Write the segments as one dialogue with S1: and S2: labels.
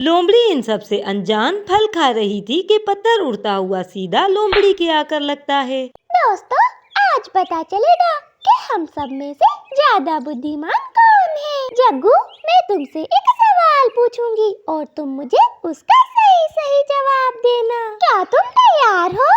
S1: लोमड़ी इन सब से अनजान फल खा रही थी कि पत्थर उड़ता हुआ सीधा लोमड़ी के आकर लगता है।
S2: दोस्तों, आज पता चलेगा कि हम सब में से ज्यादा बुद्धिमान कौन है। जग्गू, मैं तुमसे एक सवाल पूछूंगी और तुम मुझे उसका सही सही जवाब देना। क्या तुम तैयार हो?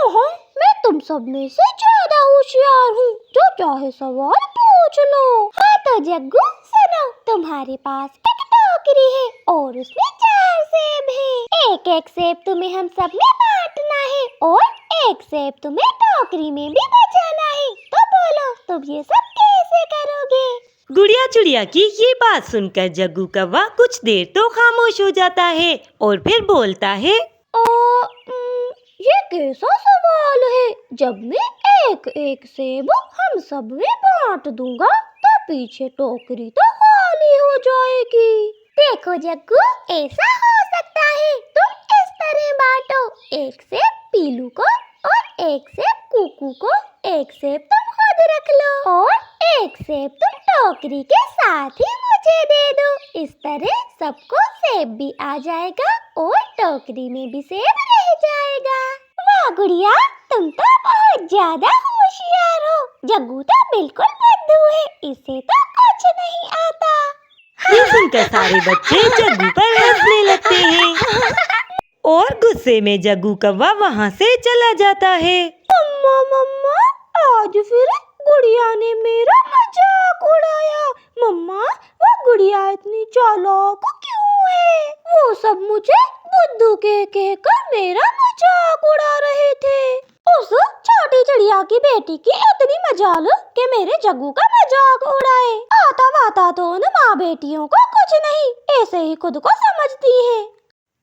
S2: हाँ, मैं तुम सब में से ज्यादा होशियार हूँ। जो चाहे सवाल पूछ लो। हाँ तो जग्गू सुनो, तुम्हारे पास एक टोकरी है और उसमें 4 सेब है। एक एक सेब तुम्हें हम सब में बांटना है और एक सेब तुम्हें टोकरी में भी बचाना है। तो बोलो, तुम ये सब कैसे करोगे?
S1: गुड़िया चिड़िया की ये बात सुनकर जग्गू कौवा कुछ देर तो खामोश हो जाता है और फिर बोलता है,
S2: ये कैसा सवाल है? जब मैं एक एक सेब हम सब में बांट दूंगा तो पीछे टोकरी तो खाली हो जाएगी। देखो जग्गू, ऐसा हो सकता है। तुम इस तरह बांटो, एक सेब पीलू को और एक सेब कुकू को, एक सेब तुम खुद रख लो और एक सेब तुम टोकरी के साथ ही मुझे दे दो। इस तरह सबको सेब भी आ जाएगा और टोकरी में भी सेब रह जाएगा। वाह गुड़िया, तुम तो बहुत ज्यादा होशियार हो। जग्गू तो बिल्कुल बुद्धू है, इसे तो कुछ नहीं आता।
S1: ये सुनकर सारे बच्चे जग्गू पर हंसने लगते हैं और गुस्से में जग्गू कौवा वहाँ से चला जाता है।
S2: मम्मा, आज फिर गुड़िया ने मेरा मजाक उड़ाया। मम्मा, वो गुड़िया इतनी चालाक क्यों है? वो सब मुझे बुद्धू कहकर मेरा मजाक उड़ा रहे थे। उस छोटी चिड़िया की बेटी की इतनी मजाल कि मेरे जग्गू का मजाक उड़ाए। आता वाता तो उन माँ बेटियों को कुछ नहीं, ऐसे ही खुद को समझती है।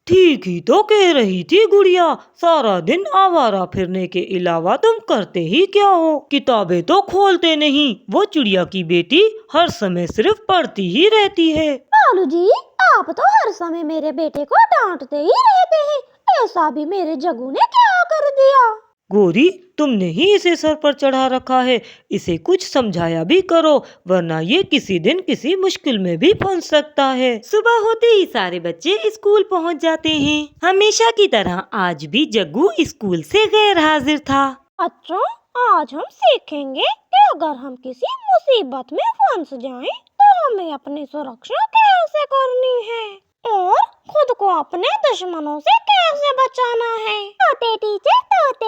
S1: ठीक ही तो कह रही थी गुड़िया, सारा दिन आवारा फिरने के अलावा तुम करते ही क्या हो? किताबें तो खोलते नहीं। वो चिड़िया की बेटी हर समय सिर्फ पढ़ती ही रहती है।
S2: लालू जी, आप तो हर समय मेरे बेटे को डांटते ही रहते हैं। ऐसा भी मेरे जग्गू ने क्या कर दिया?
S1: गोरी, तुमने ही इसे सर पर चढ़ा रखा है। इसे कुछ समझाया भी करो, वरना ये किसी दिन किसी मुश्किल में भी फंस सकता है। सुबह होते ही सारे बच्चे स्कूल पहुंच जाते हैं। हमेशा की तरह आज भी जग्गू स्कूल से गैर हाजिर था।
S2: अच्छा, आज हम सीखेंगे कि अगर हम किसी मुसीबत में फंस जाएं, तो हमें अपनी सुरक्षा कैसे करनी है और खुद को अपने दुश्मनों से कैसे बचाना है। तोते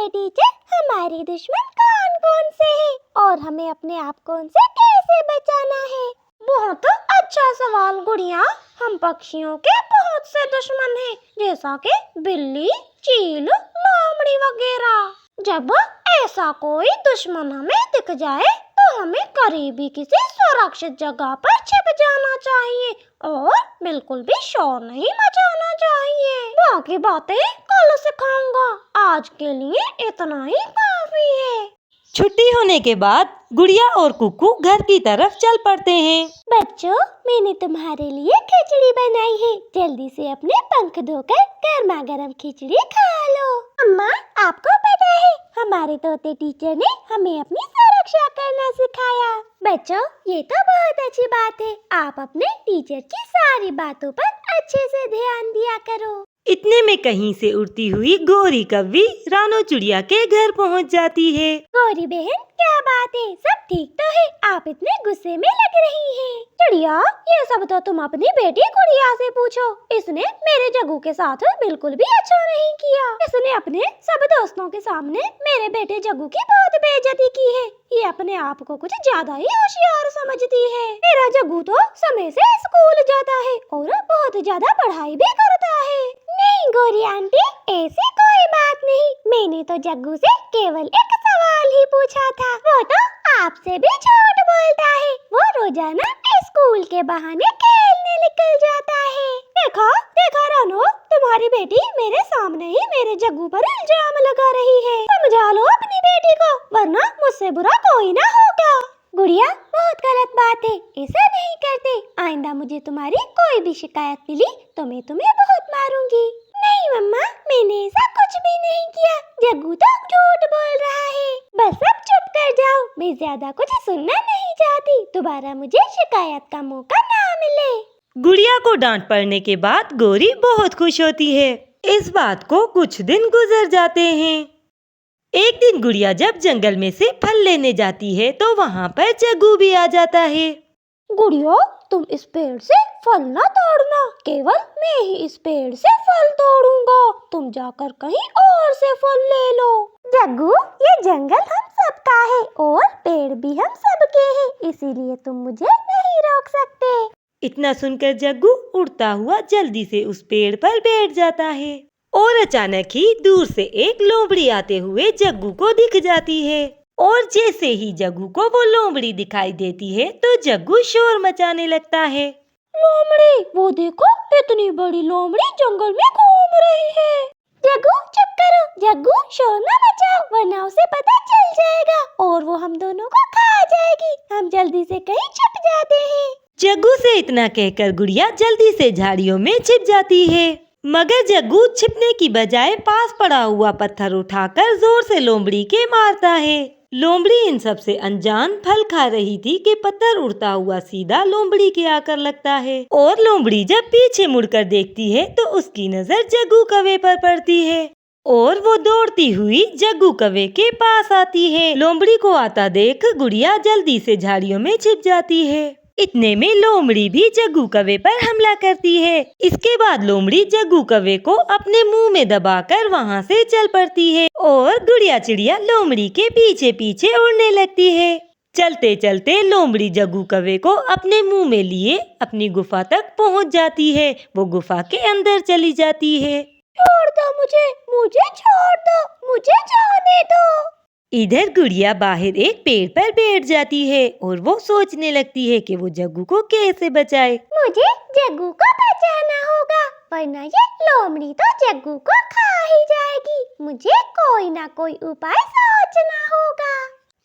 S2: टीचर, हमारे दुश्मन कौन कौन से हैं और हमें अपने आप को उनसे कैसे बचाना है? बहुत अच्छा सवाल गुड़िया। हम पक्षियों के बहुत से दुश्मन हैं, जैसा कि बिल्ली, चील, लोमड़ी वगैरह। जब ऐसा कोई दुश्मन हमें दिख जाए तो हमें करीबी किसी सुरक्षित जगह पर छिप जाना चाहिए और बिल्कुल भी शोर नहीं मचाना चाहिए। बाकी बातें कल सिखाऊंगा, आज के लिए इतना ही काफी है।
S1: छुट्टी होने के बाद गुड़िया और कुकू घर की तरफ चल पड़ते हैं।
S2: बच्चों, मैंने तुम्हारे लिए खिचड़ी बनाई है। जल्दी से अपने पंख धोकर गर्मा गर्म खिचड़ी खा लो। अम्मा, आपको पता है हमारे तोते टीचर ने हमें अपनी सुरक्षा करना सिखाया। बच्चों, ये तो बहुत अच्छी बात है। आप अपने टीचर की सारी बातों पर अच्छे से ध्यान दिया करो।
S1: इतने में कहीं से उड़ती हुई गोरी कौवी रानो चिड़िया के घर पहुंच जाती है।
S2: गौरी बहन, क्या बात है? सब ठीक तो है? आप इतने गुस्से में लग रही हैं। चिड़िया, ये सब तो तुम अपनी बेटी गुड़िया से पूछो। इसने मेरे जग्गू के साथ बिल्कुल भी अच्छा नहीं किया। इसने अपने सब दोस्तों के सामने मेरे बेटे जग्गू की बहुत बेइज्जती की है। ये अपने आप को कुछ ज्यादा ही होशियार समझती है। मेरा जग्गू तो समय से स्कूल जाता है और बहुत ज्यादा पढ़ाई भी करता है। नहीं गौरी आंटी, ऐसी कोई बात नहीं। मैंने तो जग्गू से केवल एक सवाल ही पूछा था। वो तो आपसे भी झूठ बोलता है। वो रोजाना स्कूल के बहाने खेलने निकल जाता है। देखा रानो, तुम्हारी बेटी मेरे सामने ही मेरे जग्गू पर इल्जाम लगा रही है। समझा लो अपनी बेटी को, वरना मुझसे बुरा कोई ना होगा। गुड़िया, बहुत गलत बात है, ऐसा नहीं करते। आइंदा मुझे तुम्हारी कोई भी शिकायत मिली तो मैं तुम्हें बहुत मारूंगी। नहीं मम्मा, मैंने ऐसा कुछ भी नहीं किया। जग्गू तो झूठ बोल रहा है। बस अब चुप कर जाओ, मैं ज्यादा कुछ सुनना नहीं चाहती। दोबारा मुझे शिकायत का मौका ना मिले।
S1: गुड़िया को डांट पड़ने के बाद गौरी बहुत खुश होती है। इस बात को कुछ दिन गुजर जाते हैं। एक दिन गुड़िया जब जंगल में से फल लेने जाती है तो वहाँ पर जग्गू भी आ जाता है।
S2: गुड़िया, तुम इस पेड़ से फल ना तोड़ना, केवल मैं ही इस पेड़ से फल तोड़ूंगा। तुम जाकर कहीं और से फल ले लो। जग्गू, ये जंगल हम सबका है और पेड़ भी हम सबके हैं, इसीलिए तुम मुझे नहीं रोक सकते।
S1: इतना सुनकर जग्गू उड़ता हुआ जल्दी से उस पेड़ पर बैठ जाता है और अचानक ही दूर से एक लोमड़ी आते हुए जग्गू को दिख जाती है। और जैसे ही जग्गू को वो लोमड़ी दिखाई देती है तो जग्गू शोर मचाने लगता है।
S2: लोमड़ी, वो देखो, इतनी बड़ी लोमड़ी जंगल में घूम रही है। जग्गू चुप करो, जग्गू शोर न मचाओ, वरना उसे पता चल जाएगा और वो हम दोनों को खा जाएगी। हम जल्दी से कहीं छुप जाते हैं।
S1: जग्गू से इतना कहकर गुड़िया जल्दी से झाड़ियों में छिप जाती है, मगर जग्गू छिपने की बजाय पास पड़ा हुआ पत्थर उठाकर जोर से लोमड़ी के मारता है। लोमड़ी इन सब से अनजान फल खा रही थी कि पत्थर उड़ता हुआ सीधा लोमड़ी के आकर लगता है और लोमड़ी जब पीछे मुड़कर देखती है तो उसकी नजर जग्गू कौवे पर पड़ती है और वो दौड़ती हुई जग्गू कौवे के पास आती है। लोमड़ी को आता देख गुड़िया जल्दी से झाड़ियों में छिप जाती है। इतने में लोमड़ी भी जग्गू कौवे पर हमला करती है। इसके बाद लोमड़ी जग्गू कौवे को अपने मुंह में दबाकर वहां से चल पड़ती है और गुड़िया चिड़िया लोमड़ी के पीछे पीछे उड़ने लगती है। चलते चलते लोमड़ी जग्गू कौवे को अपने मुंह में लिए अपनी गुफा तक पहुंच जाती है। वो गुफा के अंदर चली जाती है।
S2: छोड़ दो मुझे, मुझे छोड़ दो, मुझे जाने दो।
S1: इधर गुड़िया बाहर एक पेड़ पर बैठ जाती है और वो सोचने लगती है कि वो जग्गू को कैसे बचाए।
S2: मुझे जग्गू को बचाना होगा, वरना ये लोमड़ी तो जग्गू को खा ही जाएगी। मुझे कोई ना कोई उपाय सोचना होगा।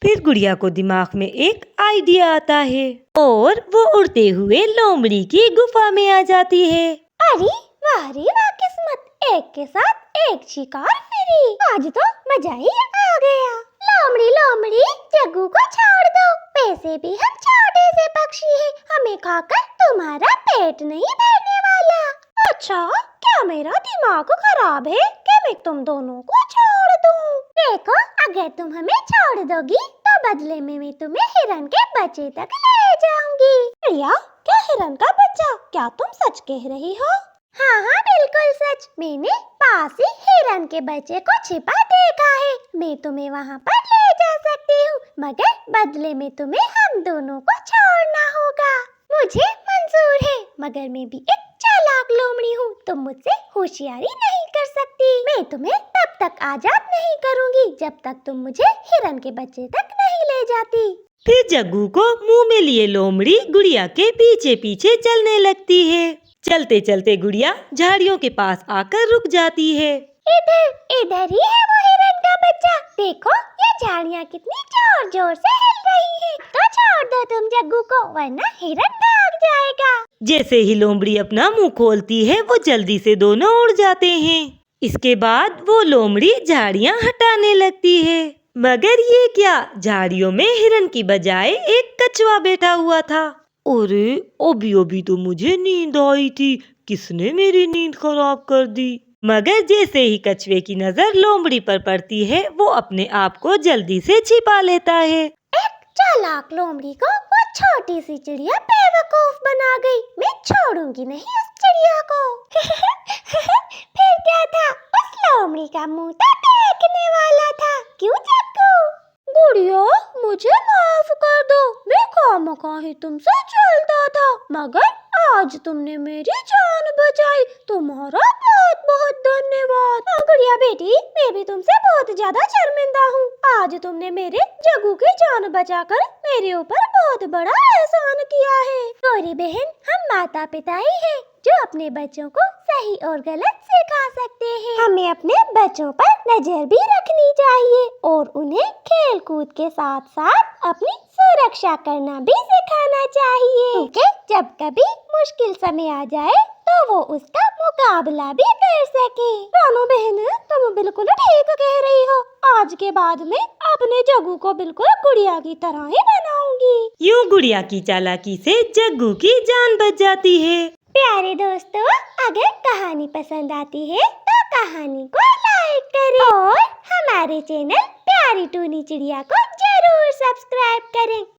S1: फिर गुड़िया को दिमाग में एक आइडिया आता है और वो उड़ते हुए लोमड़ी की गुफा में आ जाती है।
S2: अरे वाह रे वाह किस्मत, एक के साथ एक शिकार फ्री। आज तो मजा ही आ गया। लोमड़ी लोमड़ी, जग्गू को छोड़ दो, वैसे भी हम छोटे से पक्षी हैं, हमें खाकर तुम्हारा पेट नहीं भरने वाला। अच्छा, क्या मेरा दिमाग खराब है कि मैं तुम दोनों को छोड़ दूं? देखो, अगर तुम हमें छोड़ दोगी तो बदले में मैं तुम्हें हिरन के बच्चे तक ले जाऊंगी। प्रिया, क्या हिरन का बच्चा? क्या तुम सच कह रही हो? हाँ हाँ, बिल्कुल सच। मैंने पास ही हिरन के बच्चे को छिपा देखा है। मैं तुम्हें वहाँ पर ले जा सकती हूँ, मगर बदले में तुम्हें हम दोनों को छोड़ना होगा। मुझे मंजूर है, मगर मैं भी एक चालाक लोमड़ी हूँ, तुम मुझसे होशियारी नहीं कर सकती। मैं तुम्हें तब तक आजाद नहीं करूँगी जब तक तुम मुझे हिरन के बच्चे तक नहीं ले जाती।
S1: फिर जग्गू को मुंह में लिए लोमड़ी गुड़िया के पीछे पीछे चलने लगती है। चलते चलते गुड़िया झाड़ियों के पास आकर रुक जाती है।
S2: इधर इधर ही है वो हिरन का बच्चा। देखो, ये झाड़ियाँ कितनी जोर जोर से हिल रही हैं। तो छोड़ दो तुम जग्गू को, वरना हिरन भाग जाएगा।
S1: जैसे ही लोमड़ी अपना मुंह खोलती है वो जल्दी से दोनों उड़ जाते हैं। इसके बाद वो लोमड़ी झाड़ियाँ हटाने लगती है, मगर ये क्या, झाड़ियों में हिरन की बजाय एक कछुआ बैठा हुआ था। अरे अभी तो मुझे नींद आई थी, किसने मेरी नींद खराब कर दी। मगर जैसे ही कछुए की नजर लोमड़ी पर पड़ती है वो अपने आप को जल्दी से छिपा लेता है।
S2: एक चालाक लोमड़ी को वो छोटी सी चिड़िया बेवकूफ बना गई। मैं छोड़ूंगी नहीं उस चिड़िया को। फिर क्या था, उस लोमड़ी का मुंह तो देखने वाला था। क्यों जग्गू? गुड़िया, मुझे माफ कर दो, मैं खामखाही तुमसे चलता था, मगर आज तुमने मेरी जान बचाई, तुम्हारा बहुत बहुत धन्यवाद। गुड़िया बेटी, मैं भी तुमसे बहुत ज्यादा शर्मिंदा हूँ। आज तुमने मेरे जग्गू की जान बचाकर मेरे ऊपर बहुत बड़ा एहसान किया है। गौरी बहन, हम माता पिता ही हैं जो अपने बच्चों को सही और गलत सिखा सकते हैं। हमें अपने बच्चों पर नजर भी रखनी चाहिए और उन्हें खेल कूद के साथ साथ अपनी सुरक्षा करना भी सिखाना चाहिए, क्योंकि जब कभी मुश्किल समय आ जाए तो वो उसका मुकाबला भी कर सके। रानू बहन, तुम बिल्कुल ठीक कह रही हो। आज के बाद में अपने जग्गू को बिल्कुल गुड़िया की तरह ही बनाऊंगी।
S1: यूं गुड़िया की चालाकी से जग्गू की जान बच जाती है।
S2: प्यारे दोस्तों, अगर कहानी पसंद आती है तो कहानी को लाइक करें और हमारे चैनल प्यारी टूनी चिड़िया को जरूर सब्सक्राइब करें।